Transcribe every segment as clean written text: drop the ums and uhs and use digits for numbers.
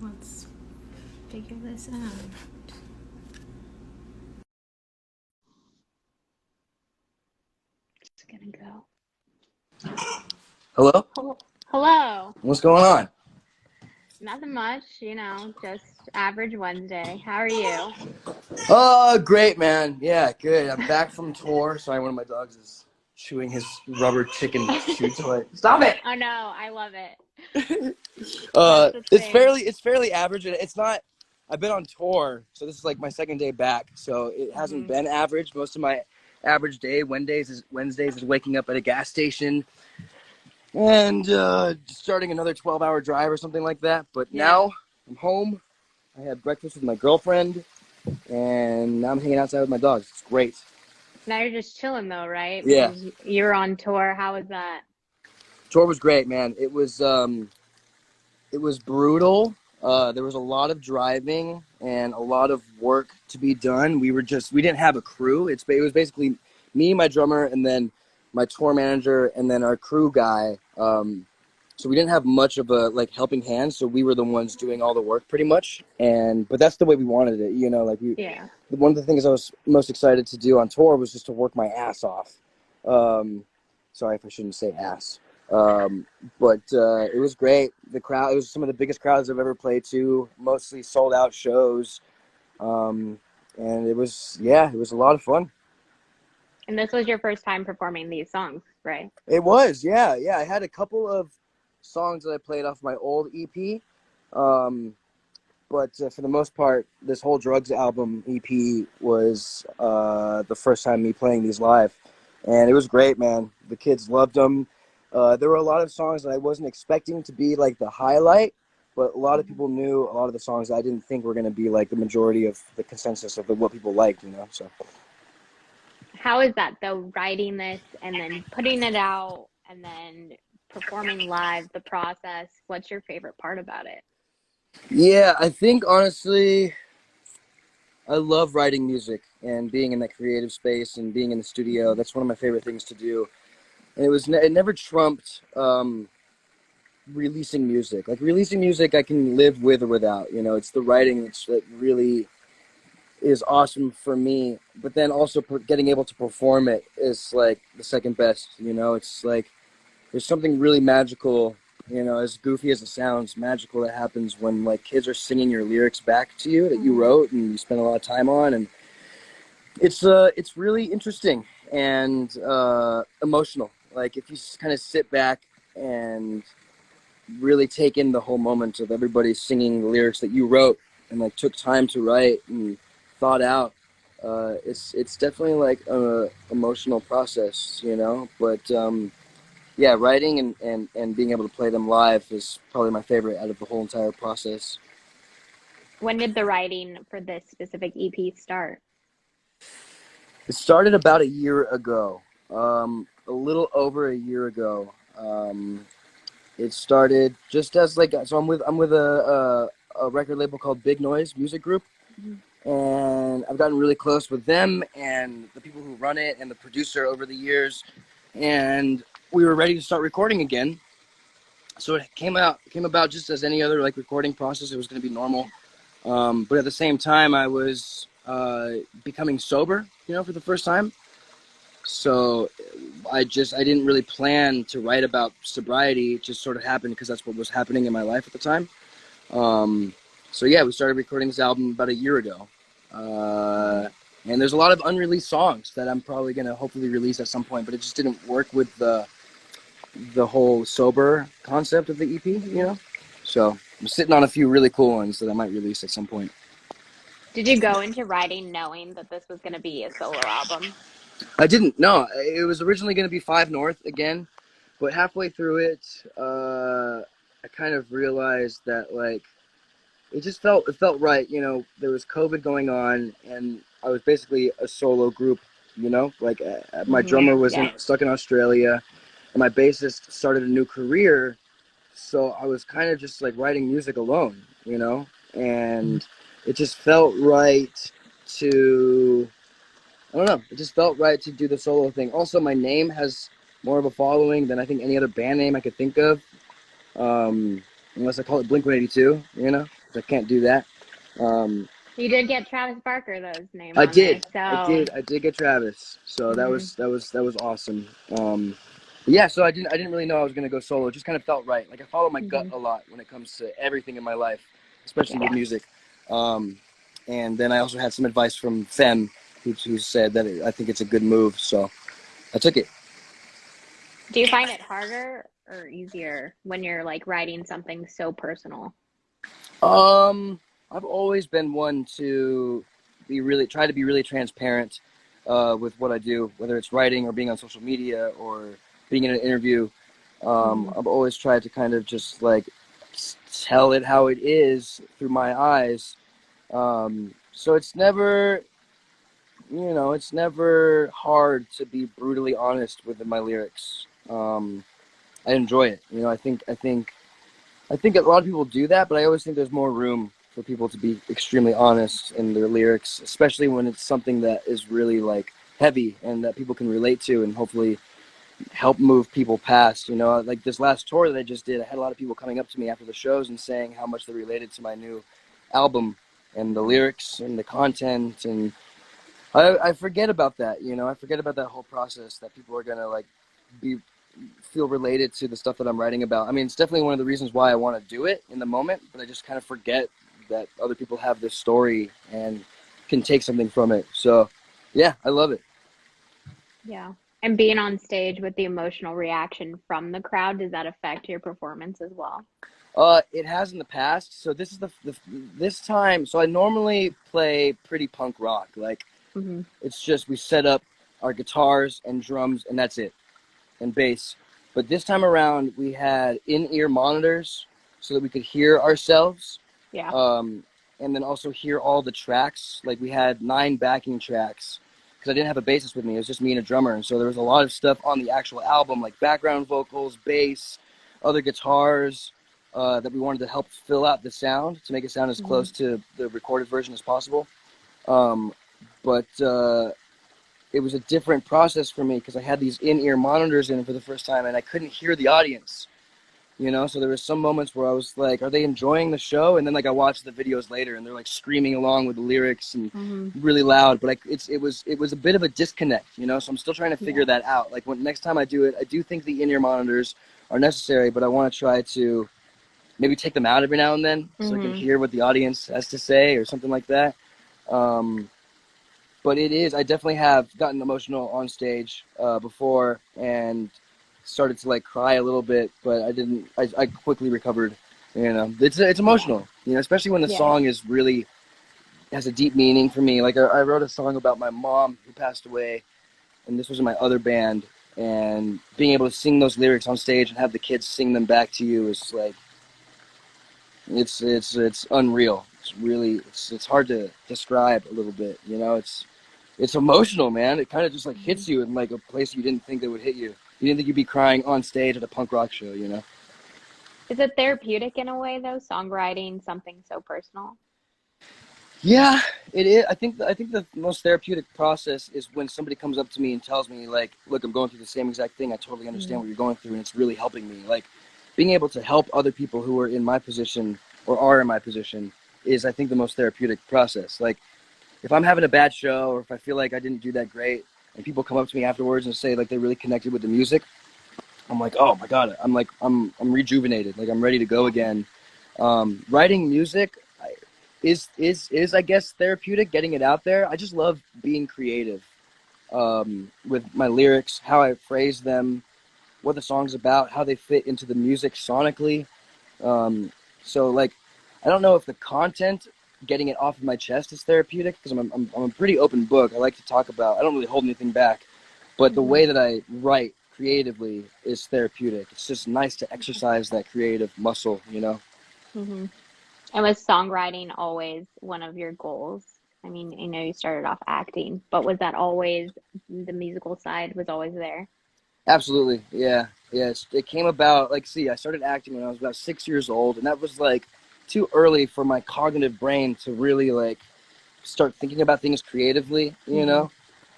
Let's figure this out. Just gonna go. Hello? Hello. What's going on? Nothing much, just average Wednesday. How are you? Oh, great, man. Yeah, good. I'm back from tour. Sorry, one of my dogs is chewing his rubber chicken chew toy. Stop it! Oh no, I love it. That's the It's thing. fairly average. It's not. I've been on tour, so this is like my second day back. So it hasn't been average. Most of my average day, Wednesdays is waking up at a gas station and starting another 12-hour drive or something like that. But Yeah. now I'm home. I had breakfast with my girlfriend. And now I'm hanging outside with my dogs. It's great. Now you're just chilling though, right? Yeah, Because you're on tour. How was that? tour was great, man. It was brutal. There was a lot of driving and a lot of work to be done. We didn't have a crew. It was basically me, my drummer, and then my tour manager, and then our crew guy. So we didn't have much of a helping hand. So we were the ones doing all the work pretty much. But that's the way we wanted it. Yeah. One of the things I was most excited to do on tour was just to work my ass off. Sorry if I shouldn't say ass. But it was great. It was some of the biggest crowds I've ever played to, mostly sold out shows. And it was a lot of fun. And this was your first time performing these songs, right? It was, yeah. I had a couple of songs that I played off my old EP. But for the most part, this whole Drugs album EP was the first time me playing these live. And it was great, man. The kids loved them. There were a lot of songs that I wasn't expecting to be like the highlight, but a lot of people knew a lot of the songs I didn't think were going to be like the majority of the consensus of what people liked, So How is that though, writing this and then putting it out and then performing live, the process? What's your favorite part about it? yeah, I think honestly, I love writing music and being in that creative space and being in the studio. That's one of my favorite things to do. And it never trumped releasing music. Like releasing music, I can live with or without. It's the writing that really is awesome for me. But then also getting able to perform it is like the second best. It's like there's something really magical. As goofy as it sounds, magical that happens when like kids are singing your lyrics back to you that you wrote and you spent a lot of time on, and it's really interesting and emotional. Like if you kind of sit back and really take in the whole moment of everybody singing the lyrics that you wrote and like took time to write and thought out. It's definitely like a emotional process, But yeah, writing and being able to play them live is probably my favorite out of the whole entire process. When did the writing for this specific EP start? It started about a year ago, a little over a year ago. It started just as so I'm with a record label called Big Noise Music Group, and I've gotten really close with them and the people who run it and the producer over the years, and we were ready to start recording again. So it came about just as any other like recording process. It was going to be normal, but at the same time, I was becoming sober, for the first time. So I didn't really plan to write about sobriety. It just sort of happened because that's what was happening in my life at the time. So yeah, we started recording this album about a year ago. And there's a lot of unreleased songs that I'm probably going to hopefully release at some point, but it just didn't work with the whole sober concept of the EP, So I'm sitting on a few really cool ones that I might release at some point. Did you go into writing knowing that this was going to be a solo album? I didn't. No, it was originally going to be Five North again, but halfway through it, I kind of realized that like it felt right. There was COVID going on, and I was basically a solo group. Like my drummer was Yeah. stuck in Australia, and my bassist started a new career, so I was kind of just like writing music alone. And it just felt right to I don't know. It just felt right to do the solo thing. Also, my name has more of a following than I think any other band name I could think of, unless I call it Blink-182, 'cause I can't do that. Um, You did get Travis Barker's name I on there, did, so I did get Travis, so mhm, that was awesome. Yeah, so I didn't really know I was gonna go solo. It just kind of felt right. Like I follow my gut mhm, a lot when it comes to everything in my life, especially with yeah. music. Um, and then I also had some advice from Fem, who said that I think it's a good move, so I took it. Do you find it harder or easier when you're like writing something so personal? Um, I've always been one to try to be really transparent with what I do, whether it's writing or being on social media or being in an interview. Hmm. I've always tried to kind of just like tell it how it is through my eyes. So it's never, it's never hard to be brutally honest with my lyrics. I enjoy it. I think a lot of people do that, but I always think there's more room for people to be extremely honest in their lyrics, especially when it's something that is really like heavy and that people can relate to and hopefully help move people past. Like this last tour that I just did, I had a lot of people coming up to me after the shows and saying how much they related to my new album and the Hmm. lyrics and the content. And I forget about that. I forget about that whole process that people are gonna like be feel related to the stuff that I'm writing about. I mean, it's definitely one of the reasons why I want to do it in the moment, but I just kind of forget that other people have this story and can take something from it. So, yeah, I love it. Yeah. And being on stage with the emotional reaction from the crowd, does that affect your performance as well? It has in the past. So this is this time. So I normally play pretty punk rock. Like Hmm. it's just we set up our guitars and drums and that's it, and bass. But this time around, we had in-ear monitors so that we could hear ourselves, Yeah. um, and then also hear all the tracks. Like we had 9 backing tracks because I didn't have a bassist with me. It was just me and a drummer, and so there was a lot of stuff on the actual album, like background vocals, bass, other guitars. That we wanted to help fill out the sound to make it sound as Hmm. close to the recorded version as possible. Um, but it was a different process for me because I had these in-ear monitors in for the first time and I couldn't hear the audience. So there was some moments where I was like, are they enjoying the show? And then like I watched the videos later and they're like screaming along with the lyrics and Hmm. really loud, but it was a bit of a disconnect. So I'm still trying to figure Yeah. that out. Like when next time I do it, I do think the in-ear monitors are necessary, but I want to try to maybe take them out every now and then so I can Hmm. hear what the audience has to say or something like that. Um, but it is. I definitely have gotten emotional on stage before and started to like cry a little bit, but I didn't. I quickly recovered. It's Yeah. emotional. Especially when the Yeah. song is really has a deep meaning for me. Like I wrote a song about my mom who passed away, and this was in my other band. And being able to sing those lyrics on stage and have the kids sing them back to you is like it's unreal. It's hard to describe a little bit. It's emotional, man. It kind of just like Hmm. hits you in like a place you didn't think that would hit you. You didn't think you'd be crying on stage at a punk rock show. Is it therapeutic in a way, though, songwriting something so personal? Yeah, it is. I think the most therapeutic process is when somebody comes up to me and tells me like, "Look, I'm going through the same exact thing. I totally understand Hmm. what you're going through, and it's really helping me." Like being able to help other people who are in my position or are in my position is, I think, the most therapeutic process. Like if I'm having a bad show or if I feel like I didn't do that great, and people come up to me afterwards and say like they really connected with the music, I'm like, oh my god, I'm rejuvenated. Like I'm ready to go Yeah. again. Writing music is I guess therapeutic. Getting it out there. I just love being creative with my lyrics, how I phrase them, what the song's about, how they fit into the music sonically. Um, so like, I don't know if the content, getting it off of my chest, is therapeutic because I'm a pretty open book. I like to talk about. I don't really hold anything back, but the Hmm. way that I write creatively is therapeutic. It's just nice to exercise that creative muscle. Hmm. And was songwriting always one of your goals? I mean, I know you started off acting, but was that always the musical side was always there? Absolutely, yeah, yeah. It came about like, see, I started acting when I was about 6 years old, and that was like too early for my cognitive brain to really like start thinking about things creatively. Hmm.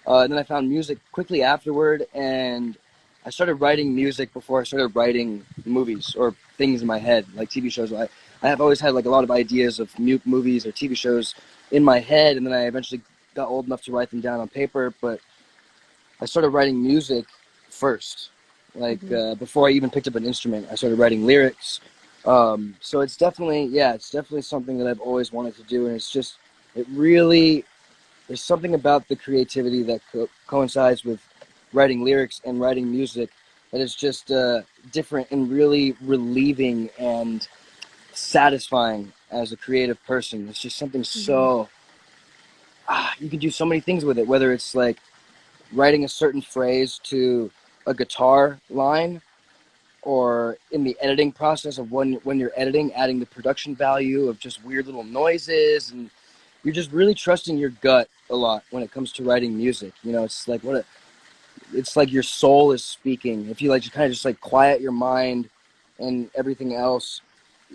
And then I found music quickly afterward, and I started writing music before I started writing movies or things in my head, like TV shows. I have always had like a lot of ideas of movies or TV shows in my head, and then I eventually got old enough to write them down on paper. But I started writing music first. Like Hmm. before I even picked up an instrument, I started writing lyrics. So it's definitely, yeah, it's definitely something that I've always wanted to do, and it's just, it really, there's something about the creativity that coincides with writing lyrics and writing music that is just different and really relieving and satisfying as a creative person. It's just something Hmm. so, you can do so many things with it, whether it's like writing a certain phrase to a guitar line, or in the editing process of when you're editing, adding the production value of just weird little noises, and you're just really trusting your gut a lot when it comes to writing music. You know, it's like it's like your soul is speaking. If you like, just kind of just like quiet your mind and everything else,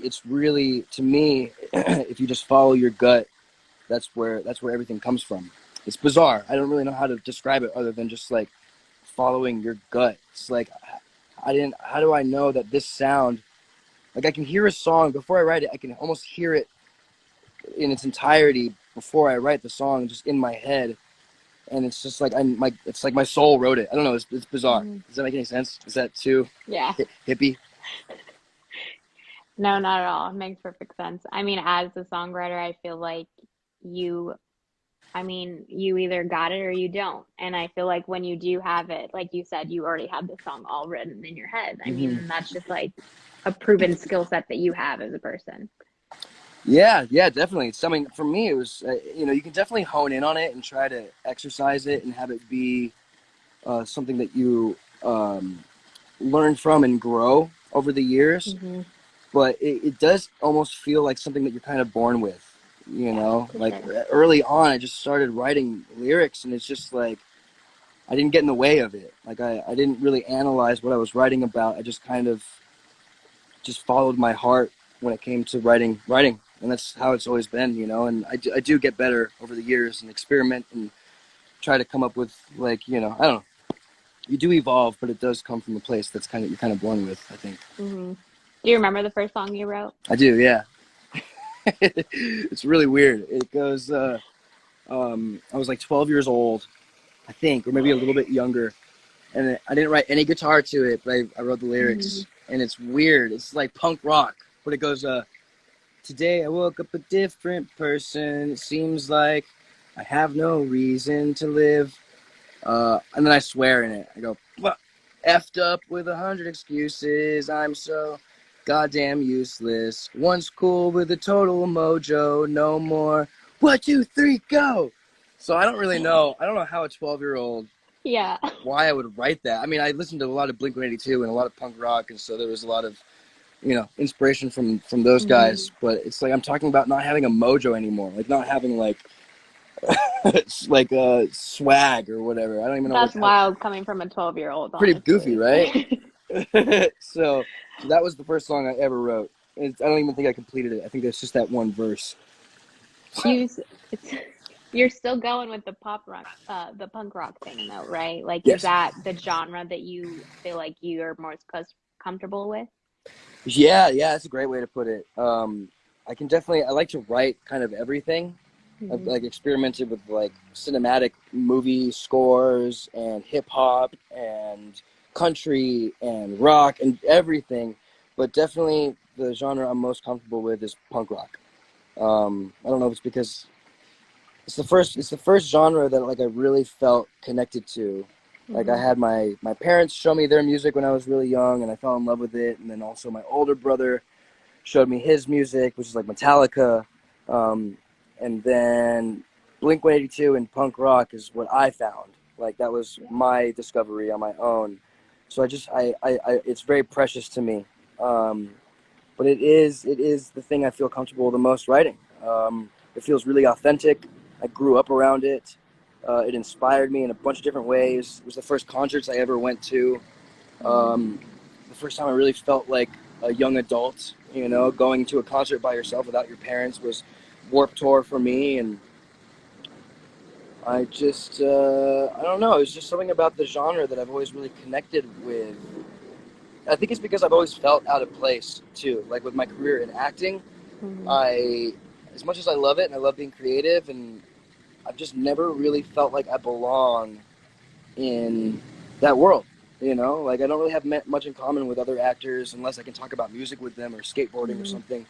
it's really, to me, if you just follow your gut, that's where everything comes from. It's bizarre. I don't really know how to describe it other than just like following your gut. It's like, I didn't. How do I know that this sound? Like, I can hear a song before I write it. I can almost hear it in its entirety before I write the song, just in my head, and it's just like It's like my soul wrote it. I don't know. It's bizarre. Hmm. Does that make any sense? Is that too Yeah. hippie? No, not at all. It makes perfect sense. I mean, as a songwriter, I feel like you, I mean, you either got it or you don't. And I feel like when you do have it, like you said, you already have the song all written in your head. I Mm-hmm. mean, that's just like a proven skill set that you have as a person. Yeah, yeah, definitely. It's something for me. It was, you can definitely hone in on it and try to exercise it and have it be something that you learn from and grow over the years. Hmm. But it does almost feel like something that you're kind of born with. You Yeah, know, for like sure. early on, I just started writing lyrics, and it's just like I didn't get in the way of it. Like I didn't really analyze what I was writing about. I just kind of just followed my heart when it came to writing, and that's how it's always been. And I do get better over the years and experiment and try to come up with, like, I don't know. You do evolve, but it does come from a place that's kind of you're kind of born with, I think. Hmm. Do you remember the first song you wrote? I do, yeah. It's really weird. It goes. I was like 12 years old, I think, or maybe a little bit younger, and I didn't write any guitar to it, but I wrote the Hmm. lyrics, and it's weird. It's like punk rock, but it goes. Today I woke up a different person. It seems like I have no reason to live. And then I swear in it. I go, effed up with 100 excuses. I'm so goddamn useless. One's cool with a total mojo. No more. 1, 2, 3, go. So I don't really know. I don't know how a 12-year-old, Yeah. why I would write that. I mean, I listened to a lot of Blink-182 and a lot of punk rock, and so there was a lot of inspiration from those Hmm. guys. But it's like I'm talking about not having a mojo anymore, like not having like it's like a swag or whatever. I don't even know That's wild coming from a 12-year-old, pretty goofy, honestly. right? So that was the first song I ever wrote. I don't even think I completed it. I think it's just that one verse. You, it's you're still going with the pop rock, the punk rock thing though, right? Like, is Yes. that the genre that you feel like you're most comfortable with? Yeah, yeah, that's a great way to put it. I like to write kind of everything. I've Hmm. like experimented with like cinematic movie scores and hip hop and country and rock and everything, but definitely the genre I'm most comfortable with is punk rock. I don't know if it's because it's the first genre that like I really felt connected to. Like I Hmm. had my parents show me their music when I was really young, and I fell in love with it. And then also my older brother showed me his music, which is like Metallica, um, and then Blink-182 and punk rock is what I found. Like that was Yeah. my discovery on my own. So it's very precious to me. Um, but it is the thing I feel comfortable the most writing. It feels really authentic. I grew up around it. It inspired me in a bunch of different ways. It was the first concerts I ever went to. Hmm. Um, the first time I really felt like a young adult. Going to a concert by yourself without your parents was Warped Tour for me, and I don't know. It was just something about the genre that I've always really connected with. I think it's because I've always felt out of place too. Like with my career in acting, Hmm. I, as much as I love it and I love being creative, and I've just never really felt like I belong in that world. You know, like I don't really have much in common with other actors unless I can talk about music with them or skateboarding or Hmm. something.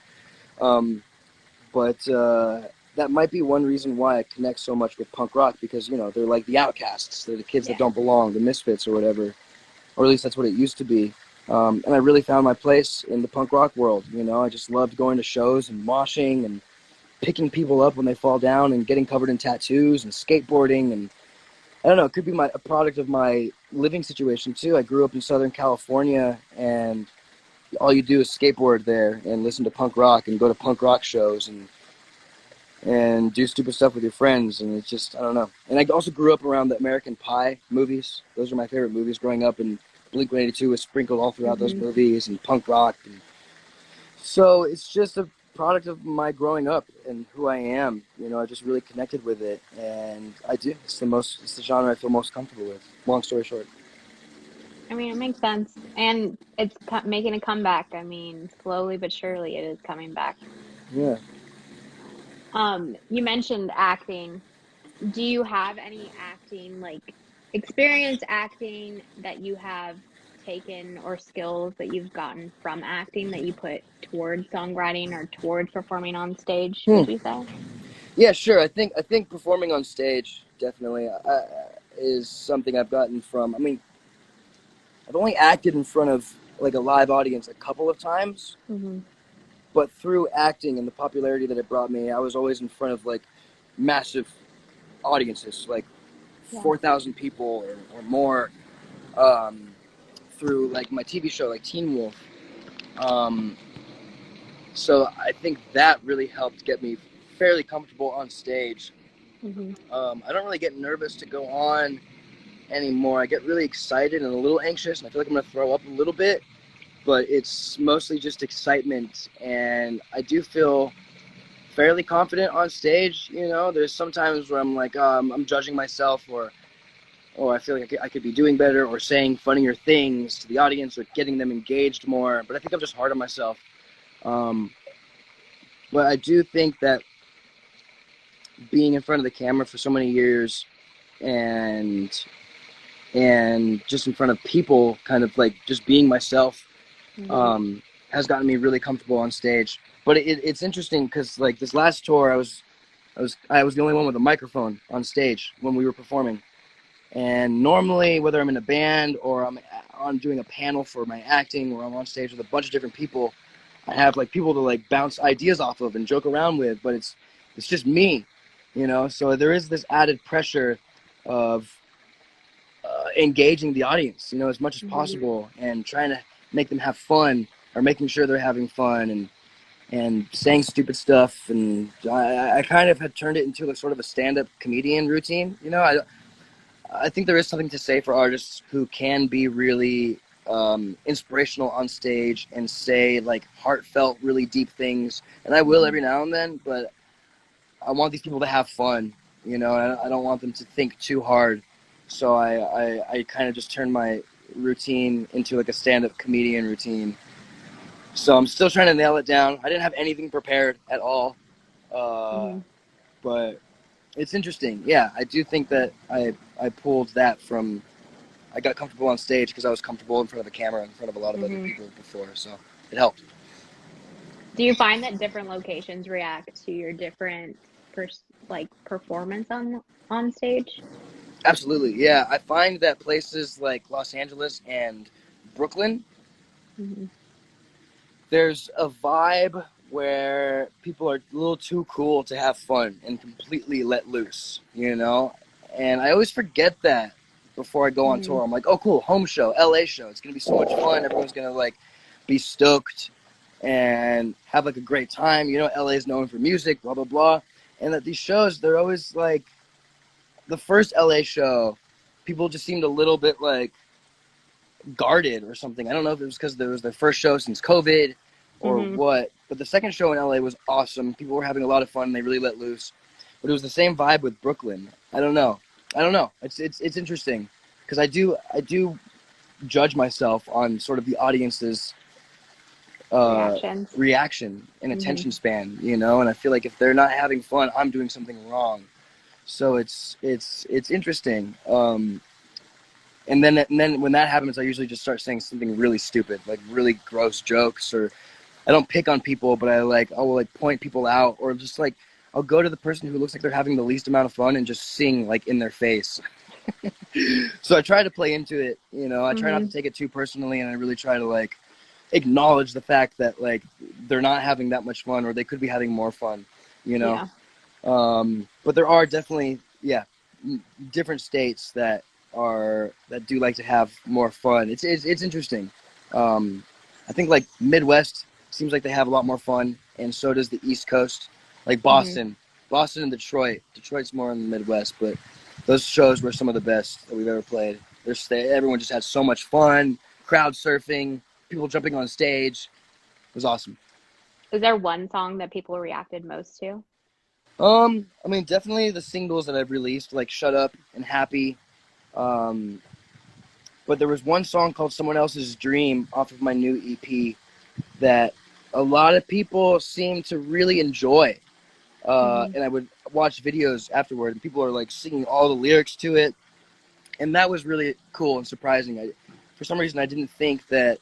Um, but that might be one reason why I connect so much with punk rock, because they're like the outcasts, they're the kids that Yeah. don't belong, the misfits or whatever, or at least that's what it used to be. And I really found my place in the punk rock world. I just loved going to shows and moshing and picking people up when they fall down and getting covered in tattoos and skateboarding. And I don't know, it could be a product of my living situation too. I grew up in Southern California, and all you do is skateboard there and listen to punk rock and go to punk rock shows and do stupid stuff with your friends. And it's just, I don't know. And I also grew up around the American Pie movies. Those are my favorite movies growing up, and Blink-182 was sprinkled all throughout those Hmm. movies, and punk rock. And so it's just a product of my growing up and who I am. I just really connected with it, and I do. It's the genre I feel most comfortable with. Long story short. I mean, it makes sense. And it's making a comeback. I mean, slowly but surely it is coming back. Yeah. You mentioned acting. Do you have any acting, like experience acting that you have taken or skills that you've gotten from acting that you put towards songwriting or towards performing on stage, Hmm. would you say? Yeah, sure. I think performing on stage definitely is something I've gotten from. I mean, I've only acted in front of like a live audience a couple of times, Hmm. but through acting and the popularity that it brought me, I was always in front of like massive audiences, like Yeah. 4,000 people or more, um, through like my TV show, like Teen Wolf. Um, so I think that really helped get me fairly comfortable on stage. Hmm. I don't really get nervous to go on anymore. I get really excited and a little anxious, and I feel like I'm going to throw up a little bit, but it's mostly just excitement. And I do feel fairly confident on stage. There's sometimes where I'm like, I'm judging myself, or I feel like I could be doing better or saying funnier things to the audience or getting them engaged more. But I think I'm just hard on myself. Um, but I do think that being in front of the camera for so many years and just in front of people, kind of like just being myself, Hmm. um, has gotten me really comfortable on stage. But it's interesting because like this last tour, I was the only one with a microphone on stage when we were performing. And normally, whether I'm in a band or I'm on doing a panel for my acting, or I'm on stage with a bunch of different people, I have like people to like bounce ideas off of and joke around with. But it's just me. So there is this added pressure of engaging the audience, as much as Hmm. possible, and trying to make them have fun, or making sure they're having fun, and saying stupid stuff. And I kind of had turned it into a sort of a stand-up comedian routine. I think there is something to say for artists who can be really inspirational on stage and say like heartfelt, really deep things. And I will Hmm. every now and then, but I want these people to have fun, and I don't want them to think too hard. So I kind of just turned my routine into like a stand-up comedian routine. So I'm still trying to nail it down. I didn't have anything prepared at all, uh, Hmm. but it's interesting. Yeah, I do think that I pulled that from. I got comfortable on stage because I was comfortable in front of a camera in front of a lot of other Hmm. people before, so it helped. Do you find that different locations react to your different performance on stage? Absolutely, yeah. I find that places like Los Angeles and Brooklyn, Hmm. there's a vibe where people are a little too cool to have fun and completely let loose. And I always forget that before I go on Hmm. tour. I'm like, oh, cool, home show, LA show. It's gonna be so much fun. Everyone's gonna like be stoked and have like a great time. LA is known for music, blah blah blah. And at these shows, they're always like the first LA show. People just seemed a little bit like guarded or something. I don't know if it was because it was their first show since COVID or Hmm. what, but the second show in LA was awesome. People were having a lot of fun. They really let loose. But it was the same vibe with Brooklyn. I don't know. It's interesting because I do judge myself on sort of the audience's Reactions. reaction and Hmm. attention span, you know. And I feel like if they're not having fun, I'm doing something wrong. So it's interesting. And then when that happens, I usually just start saying something really stupid, like really gross jokes, or I don't pick on people, but I will like point people out, or just like I'll go to the person who looks like they're having the least amount of fun and just sing like in their face. So I try to play into it, you know. I try not to Hmm. take it too personally, and I really try to like acknowledge the fact that like they're not having that much fun, or they could be having more fun, you know. Yeah. But there are definitely, yeah, different states that do like to have more fun. It's interesting. I think like Midwest seems like they have a lot more fun, and so does the East Coast, like Hmm. Boston and Detroit. Detroit's more in the Midwest, but those shows were some of the best that we've ever played. Everyone just had so much fun, crowd surfing, people jumping on stage. It was awesome. Is there one song that people reacted most to? I mean, definitely the singles that I've released, like "Shut Up" and "Happy." Um, but there was one song called "Someone Else's Dream" off of my new EP that a lot of people seem to really enjoy. Hmm. And I would watch videos afterward, and people are like singing all the lyrics to it, and that was really cool and surprising. For some reason, I didn't think that.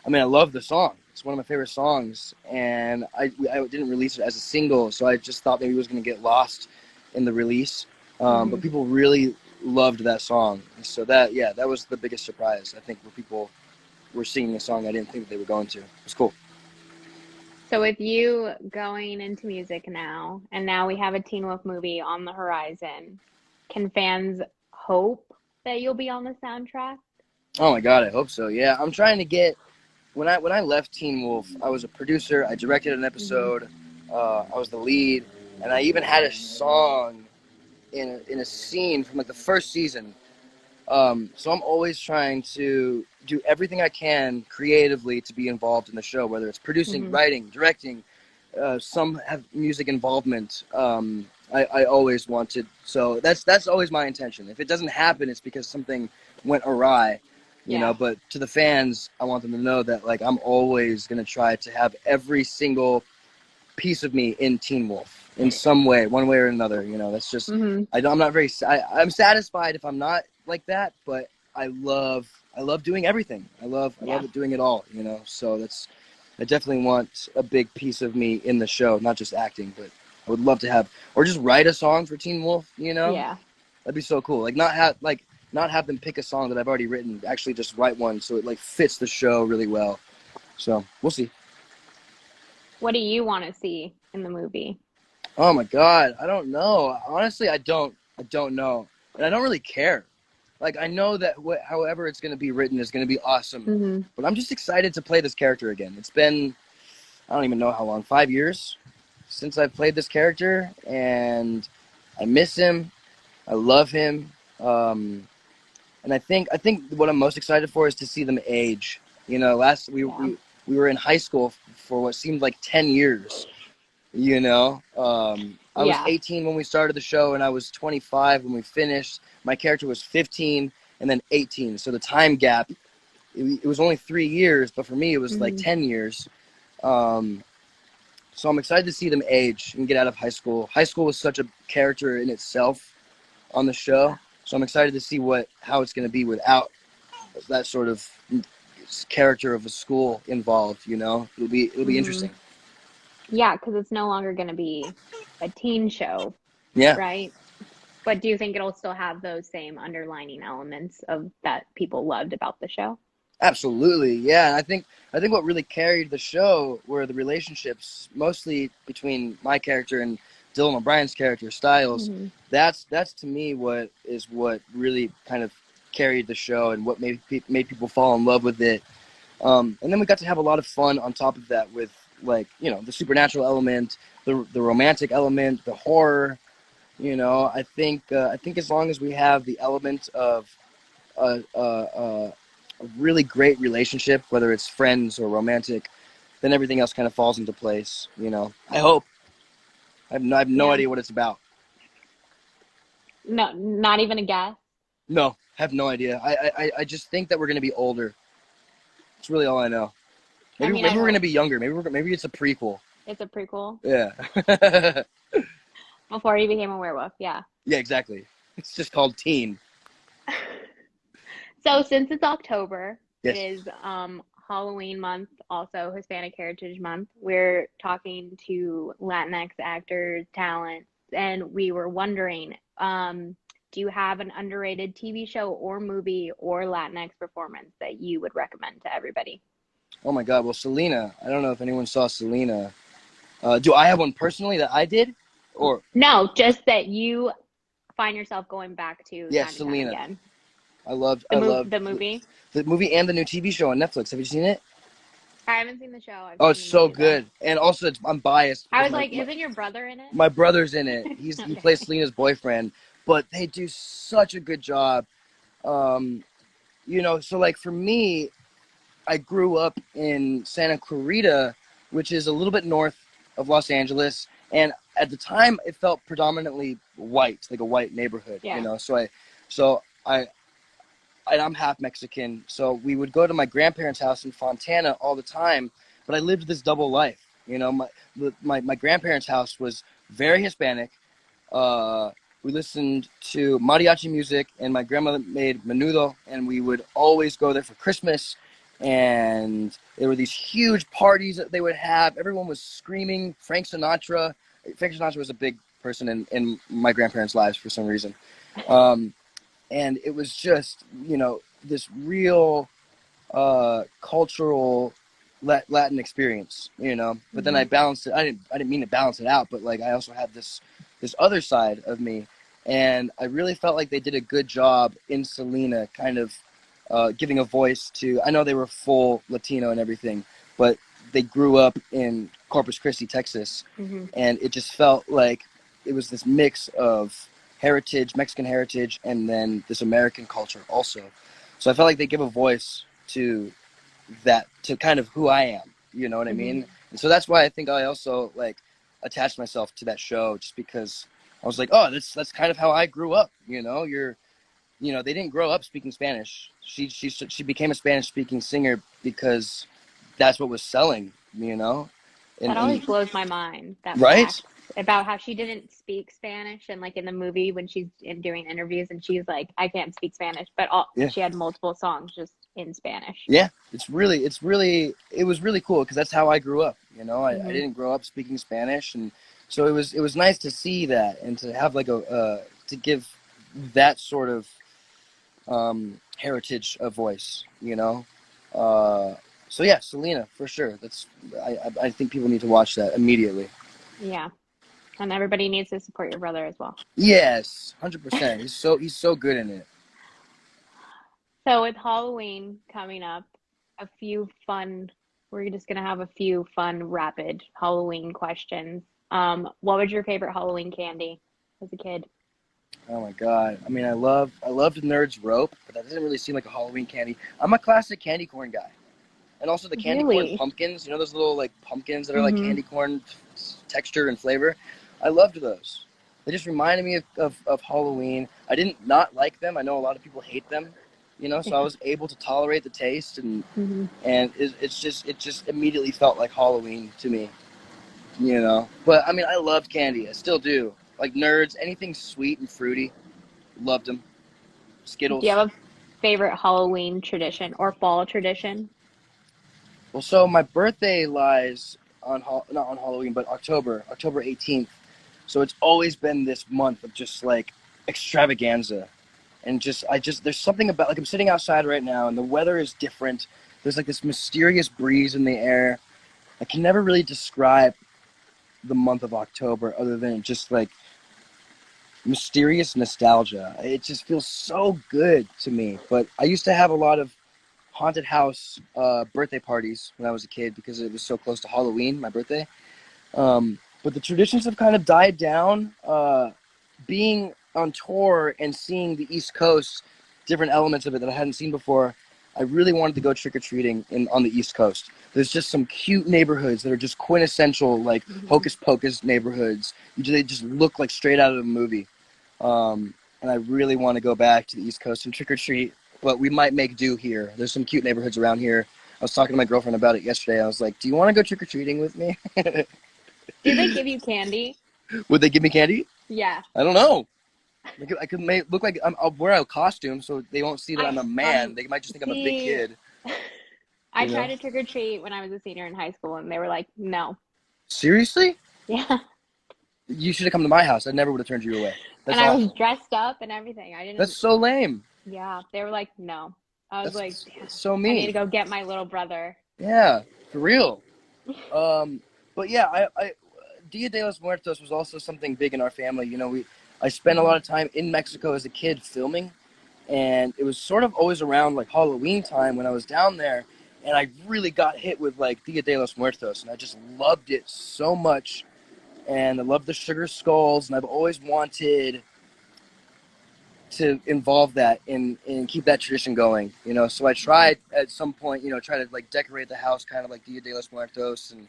I mean, I love the song. It's one of my favorite songs, and I didn't release it as a single, so I just thought maybe it was going to get lost in the release. But Hmm. people really loved that song, so that was the biggest surprise I think, where people were singing a song I didn't think that they were going to. It was cool. So with you going into music now, and now we have a Teen Wolf movie on the horizon, can fans hope that you'll be on the soundtrack? Oh my god, I hope so. Yeah, I'm trying to get. When I left Teen Wolf, I was a producer. I directed an Hmm. episode. I was the lead, and I even had a song in a scene from like the first season. So I'm always trying to do everything I can creatively to be involved in the show, whether it's producing, Hmm. writing, directing. Some have music involvement. I always wanted, so that's always my intention. If it doesn't happen, it's because something went awry, you know. Yeah. But to the fans, I want them to know that like I'm always gonna try to have every single piece of me in Teen Wolf in some way, one way or another. You know, that's just Hmm. I'm not very. I'm satisfied if I'm not like that, but I love doing everything. I love Yeah. it doing it all. You know, so that's I definitely want a big piece of me in the show, not just acting, but I would love to have or just write a song for Teen Wolf. You know, Yeah. that'd be so cool. Not have them pick a song that I've already written. Actually, just write one so it like fits the show really well. So we'll see. What do you want to see in the movie? Oh my god, I don't know. Honestly, I don't. I don't know, and I don't really care. Like I know that however it's going to be written is going to be awesome, Hmm. but I'm just excited to play this character again. It's been I don't even know how long, 5 years since I've played this character, and I miss him. I love him, and I think what I'm most excited for is to see them age. You know, last Yeah. we were in high school for what seemed like 10 years. You know, I was Yeah. 18 when we started the show, and I was 25 when we finished. My character was 15 and then 18. So the time gap, it was only 3 years, but for me, it was like Hmm. 10 years. Um, so I'm excited to see them age and get out of high school. High school was such a character in itself on the Yeah. show. So I'm excited to see how it's going to be without that sort of character of a school involved. You know, it'll be Hmm. interesting. Yeah, because it's no longer going to be a teen show, Yeah. right? But do you think it'll still have those same underlining elements of that people loved about the show? Absolutely, yeah. And I think what really carried the show were the relationships, mostly between my character and Dylan O'Brien's character, Styles. Hmm. That's to me what really kind of carried the show and what made people fall in love with it. And then we got to have a lot of fun on top of that with like the supernatural element, the romantic element, the horror. I think as long as we have the element of a really great relationship, whether it's friends or romantic, then everything else kind of falls into place. I hope. I have no Yeah. idea what it's about. No, not even a guess. No. Have no idea. I just think that we're gonna be older. It's really all I know. I Maybe mean, I maybe we're gonna hope be younger. Maybe it's a prequel. it's a prequel Yeah. before he became a werewolf. Yeah. Yeah, exactly. It's just called Teen. So since it's October, it Yes. is Halloween month, also Hispanic Heritage Month. We're talking to Latinx actors, talent, and we were wondering, do you have an underrated TV show or movie or Latinx performance that you would recommend to everybody? Oh my God. Well, Selena. I don't know if anyone saw Selena. Do I have one personally that I did? Or No, just that you find yourself going back to yeah, time and time Selena. again. I loved The movie. the movie and the new TV show on Netflix. Have you seen it? I haven't seen the show. I've Oh, it's seen the so movie though. good. And also, I'm biased I because was like, isn't your brother in it? my brother's in it. He plays Okay. Selena's boyfriend, but they do such a good job. Um, so like for me, I grew up in Santa Clarita, which is a little bit north of Los Angeles, and at the time it felt predominantly white, like a white neighborhood. Yeah. So I'm half Mexican, so we would go to my grandparents' house in Fontana all the time. But I lived this double life. My grandparents' house was very Hispanic. Uh, we listened to mariachi music, and my grandmother made menudo, and we would always go there for Christmas. And there were these huge parties that they would have. Everyone was screaming Frank Sinatra. Frank Sinatra was a big person in my grandparents' lives for some reason. Um, and it was just this real cultural Latin experience, but then I Hmm. balanced it. I didn't mean to balance it out, but like I also had this other side of me, and I really felt like they did a good job in Selena, kind of giving a voice to. I know they were full Latino and everything, but they grew up in Corpus Christi, Texas, Hmm. and it just felt like it was this mix of heritage, Mexican heritage, and then this American culture also. So I felt like they give a voice to that, to kind of who I am. You know what I Hmm. mean? And so that's why I think I also like attached myself to that show, just because I was like, oh, that's kind of how I grew up. They didn't grow up speaking Spanish. She became a Spanish speaking singer because that's what was selling. That And always blows my mind, that right? fact about how she didn't speak Spanish. And like in the movie, when she's doing interviews and she's like, I can't speak Spanish, but Yeah. she had multiple songs just in Spanish. Yeah, it was really cool because that's how I grew up. I Hmm. didn't grow up speaking Spanish, and so it was nice to see that and to have like to give that sort of heritage a voice. Uh, so yeah, Selena for sure. I think people need to watch that immediately. Yeah. And everybody needs to support your brother as well. Yes, 100%. He's so good in it. So with Halloween coming up, a few fun, we're just gonna have a few fun, rapid Halloween questions. What was your favorite Halloween candy as a kid? Oh my god! I mean, I loved Nerds Rope, but that doesn't really seem like a Halloween candy. I'm a classic candy corn guy. And also the candy corn Really? pumpkins. Those little like pumpkins that are like Hmm. candy corn texture and flavor. I loved those. They just reminded me of Halloween. I didn't not like them. I know a lot of people hate them. So I was able to tolerate the taste, and Hmm. it just immediately felt like Halloween to me. But I mean, I loved candy. I still do. Like Nerds, anything sweet and fruity, loved them. Do you Skittles. have a favorite Halloween tradition or fall tradition? Well, so my birthday lies on not on Halloween, but October 18th. So it's always been this month of just like extravaganza, and there's something about, like, I'm sitting outside right now and the weather is different. There's like this mysterious breeze in the air. I can never really describe the month of October other than just like mysterious nostalgia. It just feels so good to me. But I used to have a lot of haunted house birthday parties when I was a kid because it was so close to Halloween, my birthday. But the traditions have kind of died down. Being on tour and seeing the East Coast, different elements of it that I hadn't seen before, I really wanted to go trick or treating on the East Coast. There's just some cute neighborhoods that are just quintessential, like Hmm. hocus pocus neighborhoods. They just look like straight out of a movie. Um, and I really want to go back to the East Coast and trick or treat, but we might make do here. There's some cute neighborhoods around here. I was talking to my girlfriend about it yesterday. I was like, "Do you want to go trick or treating with me? Do they give you candy? Would they give me candy? Yeah. I don't know. I could make look like I'll wear a costume so they won't see that I'm I a man. They might just think I'm a big see. kid. I You tried know? to trick or treat when I was a senior in high school, and they were like, "No." Seriously? Yeah. You should have come to my house. I never would have turned you away. And That's I was awesome. dressed up and everything. I That's didn't. so lame. Yeah. They were like, "No." I was like, "Damn, That's so I need to mean. go get my little brother." Yeah, for real. Um, but yeah, Dia de los Muertos was also something big in our family. I spent a Hmm. lot of time in Mexico as a kid filming, and it was sort of always around like Halloween time when I was down there, and I really got hit with like Dia de los Muertos, and I just loved it so much, and I love the sugar skulls, and I've always wanted to involve that and keep that tradition going. So I tried at some point, try to like decorate the house kind of like Dia de los Muertos and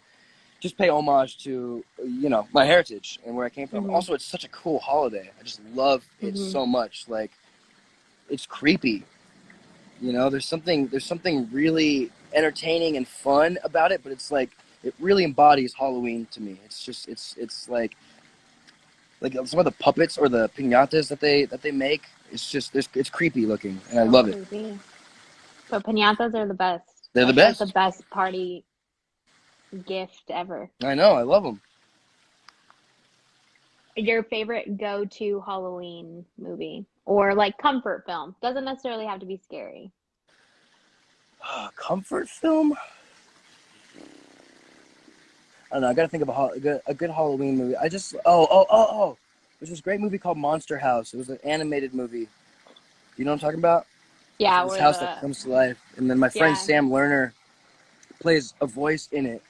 just pay homage to my heritage and where I came from. Hmm. Also, it's such a cool holiday. I just love it Hmm. so much. Like it's creepy. There's something really entertaining and fun about it, but it's like it really embodies Halloween to me. It's just it's like some of the puppets or the piñatas that they make. It's creepy looking, and I So love it. creepy. But piñatas are the best. They're the That's like the best. best party gift ever. I know. I love them. Your favorite go-to Halloween movie or like comfort film. Doesn't necessarily have to be scary. Comfort film. I don't know. I gotta think of a good Halloween movie. I just oh. There's this great movie called Monster House. It was an animated movie. You know what I'm talking about? It's Yeah, this where house that the comes to life, and then my friend yeah. Sam Lerner plays a voice in it.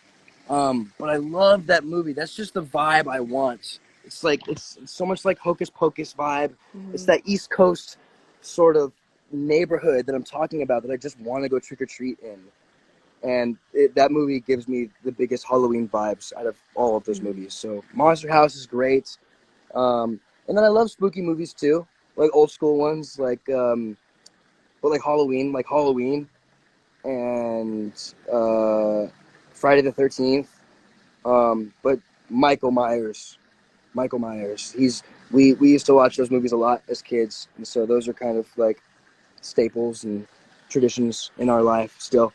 But I love that movie. That's just the vibe I want. It's like it's so much like Hocus Pocus vibe. It's Hmm. that East Coast sort of neighborhood that I'm talking about that I just want to go trick or treat in. And that movie gives me the biggest Halloween vibes out of all of those Hmm. movies. So Monster House is great. And then I love spooky movies too, like old school ones, but like Halloween and Friday the 13th. But Michael Myers, Michael Myers. We used to watch those movies a lot as kids, and so those are kind of like staples and traditions in our life still,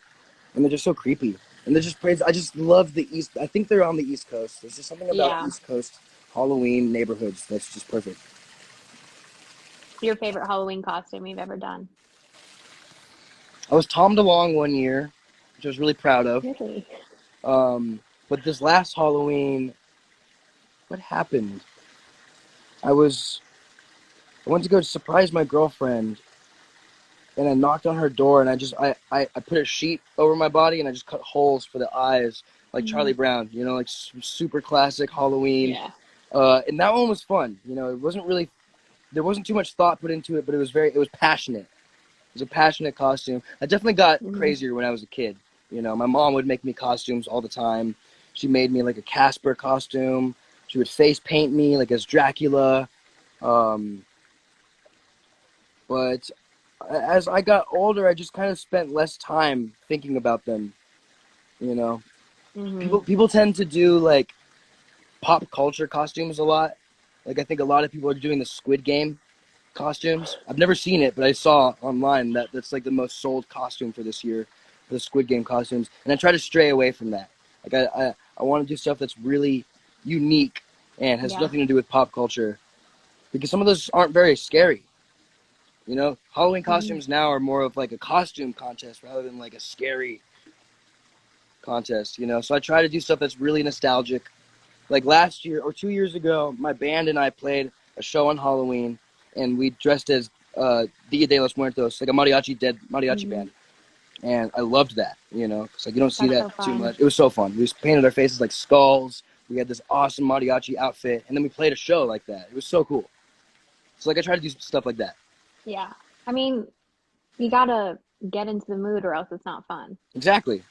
and they're just so creepy. And they're just praise. I just love the East. I think they're on the East Coast. There's just something about Yeah. East Coast Halloween neighborhoods that's just perfect. Your favorite Halloween costume you've ever done? I was Tom DeLonge one year, which I was really proud of. Really? Um, but this last Halloween, what happened? I was I went to go surprise my girlfriend, and I knocked on her door, and I put a sheet over my body, and I just cut holes for the eyes, like Hmm. Charlie Brown, like super classic Halloween. Yeah. And that one was fun. It wasn't really there wasn't too much thought put into it, but it was passionate. It was a passionate costume. I definitely got Hmm. crazier when I was a kid. My mom would make me costumes all the time. She made me like a Casper costume. She would face paint me like as Dracula. Um, but as I got older, I just kind of spent less time thinking about them. You know, Hmm. people tend to do like pop culture costumes a lot. Like I think a lot of people are doing the Squid Game costumes. I've never seen it, but I saw online that that's like the most sold costume for this year, the Squid Game costumes. And I try to stray away from that. Like I want to do stuff that's really unique and has Yeah. nothing to do with pop culture because some of those aren't very scary. Halloween Hmm. costumes now are more of like a costume contest rather than like a scary contest. So I try to do stuff that's really nostalgic. Like last year or 2 years ago, my band and I played a show on Halloween, and we dressed as Dia de los Muertos, like a dead mariachi Hmm. band, and I loved that. Because like you don't see That's that so too fun. much. It was so fun. We just painted our faces like skulls. We had this awesome mariachi outfit, and then we played a show like that. It was so cool. So like I try to do stuff like that. Yeah. I mean, you gotta get into the mood or else it's not fun. Exactly.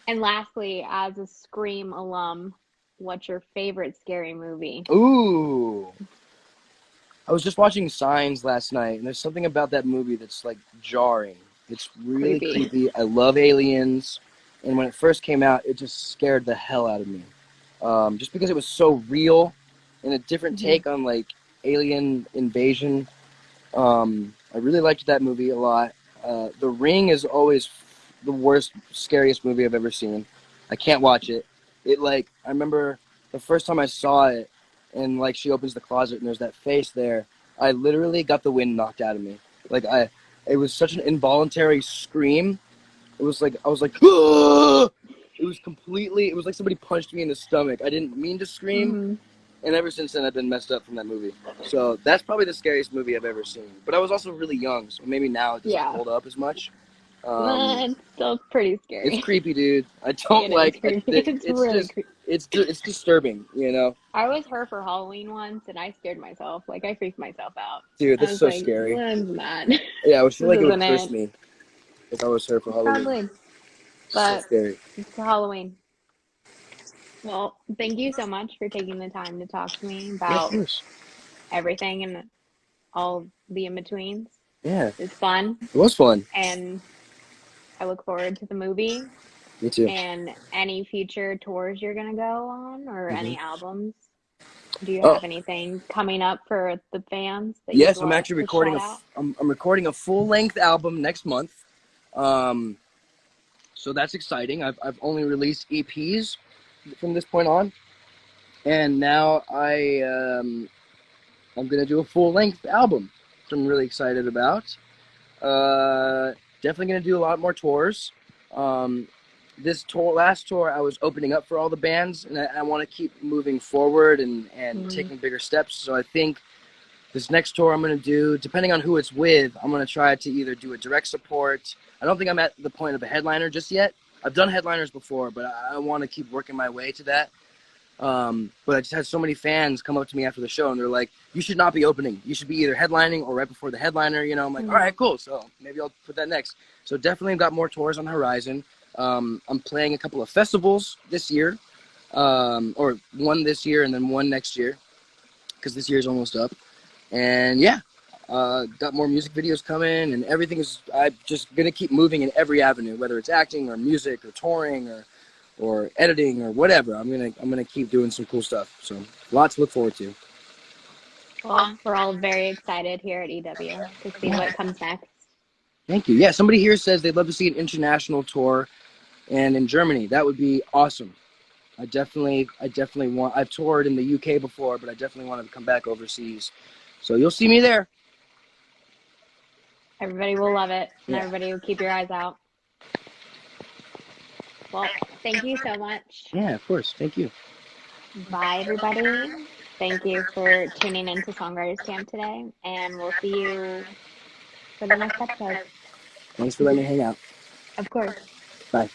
And lastly, as a Scream alum, what's your favorite scary movie? Ooh. I was just watching Signs last night, and there's something about that movie that's like jarring. It's really Creepy. creepy. I love aliens, and when it first came out, it just scared the hell out of me. Just because it was so real and a different Hmm. take on like alien invasion. I really liked that movie a lot. The Ring is always the worst, scariest movie I've ever seen. I can't watch it. I remember the first time I saw it, and like she opens the closet and there's that face there. I literally got the wind knocked out of me. It was such an involuntary scream. It was like I was like, "Ah!" It was completely. It was like somebody punched me in the stomach. I didn't mean to scream, Hmm. and ever since then, I've been messed up from that movie. So that's probably the scariest movie I've ever seen. But I was also really young, so maybe now it doesn't Yeah. hold up as much. Um, It's still pretty it's scary. creepy, dude. I don't It is like creepy. it. It's really creepy. It's disturbing, you know, I was her for Halloween once, and I scared myself. Like I freaked myself out. dude. I That's was so like, scary. "What is that? Yeah, I would feel This like it would isn't curse it." me if I was her for Halloween. Probably, So but scary. it's Halloween. Well, thank you so much for taking the time to talk to me Yeah, of about course. everything and all the in-betweens. Yeah, It's fun, it was fun. and I look forward to the movie Me too. and any future tours you're gonna go on or Hmm. any albums. Do you Oh, have anything coming up for the fans that you'd yes, I'm want actually to recording shout out? I'm recording a full length album next month. Um, so that's exciting. I've only released EPs from this point on, and now I'm gonna do a full length album, which I'm really excited about. Uh, Definitely gonna do a lot more tours. Um, last tour, I was opening up for all the bands, and I want to keep moving forward and Mm, taking bigger steps. So I think this next tour I'm gonna do, depending on who it's with, I'm gonna try to either do a direct support. I don't think I'm at the point of a headliner just yet. I've done headliners before, but I want to keep working my way to that. But I just had so many fans come up to me after the show, and they're like, "You should not be opening. You should be either headlining or right before the headliner." You know, I'm like, "All mm, right, cool. So maybe I'll put that next." So definitely got more tours on the horizon. I'm playing a couple of festivals this year, or one this year and then one next year, because this year's almost up. And yeah, got more music videos coming, and everything is. I'm just gonna keep moving in every avenue, whether it's acting or music or touring or editing or whatever. I'm gonna keep doing some cool stuff. So lots to look forward to. well, we're all very excited here at EW to see what comes next. Thank you. Yeah, somebody here says they'd love to see an international tour, and in Germany, that would be awesome. I definitely want. I've toured in the UK before, but I definitely want to come back overseas. So you'll see me there. Everybody will love it, and Yeah. everybody will keep your eyes out. Well, thank you so much. Yeah, of course. Thank you. Bye, everybody. Thank you for tuning into Songwriters Camp today, and we'll see you for the next episode. Thanks for letting me hang out. Of course. Bye.